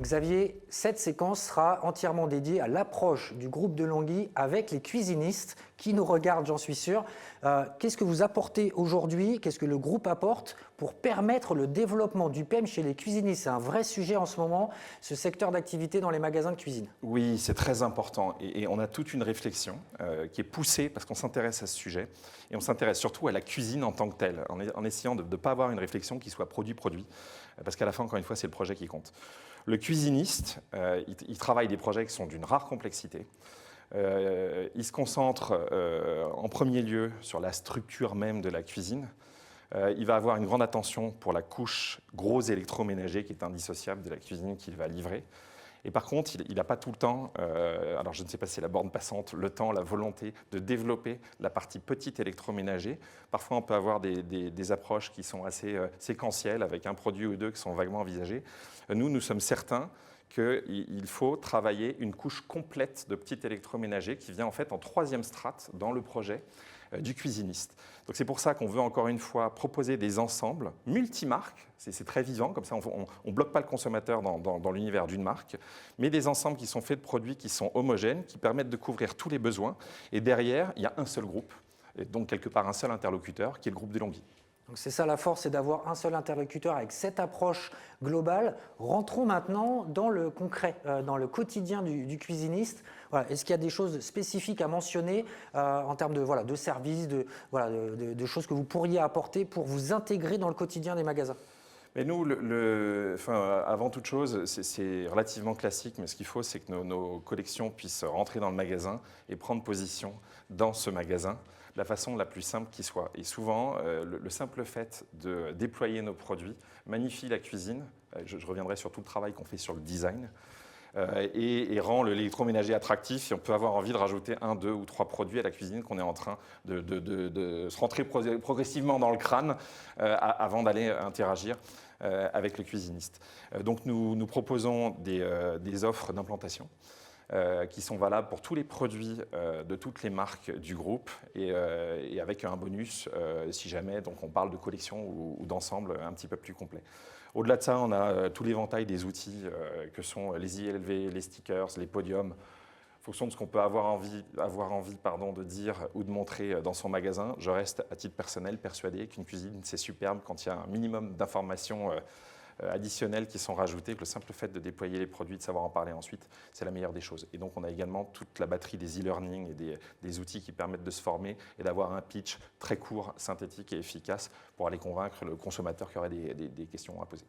Xavier, cette séquence sera entièrement dédiée à l'approche du groupe de Longhi avec les cuisinistes qui nous regardent, j'en suis sûr. Qu'est-ce que vous apportez aujourd'hui? Qu'est-ce que le groupe apporte pour permettre le développement du PEM chez les cuisinistes? C'est un vrai sujet en ce moment, ce secteur d'activité dans les magasins de cuisine. Oui, c'est très important et on a toute une réflexion qui est poussée parce qu'on s'intéresse à ce sujet et on s'intéresse surtout à la cuisine en tant que telle, en essayant de ne pas avoir une réflexion qui soit produit-produit, parce qu'à la fin, encore une fois, c'est le projet qui compte. Le cuisiniste, il travaille des projets qui sont d'une rare complexité. Il se concentre en premier lieu sur la structure même de la cuisine. Il va avoir une grande attention pour la couche gros électroménager qui est indissociable de la cuisine qu'il va livrer. Et par contre, il n'a pas tout le temps, alors je ne sais pas si c'est la borne passante, le temps, la volonté de développer la partie petit électroménager. Parfois, on peut avoir des approches qui sont assez séquentielles, avec un produit ou deux qui sont vaguement envisagés. Nous sommes certains qu'il faut travailler une couche complète de petit électroménager qui vient en fait en troisième strate dans le projet du cuisiniste. Donc c'est pour ça qu'on veut encore une fois proposer des ensembles multimarques, c'est très vivant, comme ça on ne bloque pas le consommateur dans l'univers d'une marque, mais des ensembles qui sont faits de produits qui sont homogènes, qui permettent de couvrir tous les besoins. Et derrière, il y a un seul groupe, et donc quelque part un seul interlocuteur, qui est le groupe de Longhi. Donc c'est ça la force, c'est d'avoir un seul interlocuteur avec cette approche globale. Rentrons maintenant dans le concret, dans le quotidien du cuisiniste. Voilà. Est-ce qu'il y a des choses spécifiques à mentionner en termes de services, de choses que vous pourriez apporter pour vous intégrer dans le quotidien des magasins? Mais nous, avant toute chose, c'est relativement classique, mais ce qu'il faut, c'est que nos collections puissent rentrer dans le magasin et prendre position dans ce magasin de la façon la plus simple qui soit. Et souvent, le simple fait de déployer nos produits magnifie la cuisine. Je reviendrai sur tout le travail qu'on fait sur le design. Et rend l'électroménager attractif, et on peut avoir envie de rajouter 1, 2 ou 3 produits à la cuisine qu'on est en train de se rentrer progressivement dans le crâne avant d'aller interagir avec le cuisiniste. Donc nous proposons des offres d'implantation qui sont valables pour tous les produits de toutes les marques du groupe et avec un bonus si jamais donc on parle de collection ou d'ensemble un petit peu plus complet. Au-delà de ça, on a tout l'éventail des outils que sont les ILV, les stickers, les podiums, en fonction de ce qu'on peut avoir envie de dire ou de montrer dans son magasin. Je reste à titre personnel persuadé qu'une cuisine, c'est superbe quand il y a un minimum d'informations additionnelles qui sont rajoutées, que le simple fait de déployer les produits, de savoir en parler ensuite, c'est la meilleure des choses. Et donc on a également toute la batterie des e-learning et des outils qui permettent de se former et d'avoir un pitch très court, synthétique et efficace pour aller convaincre le consommateur qui aurait des questions à poser.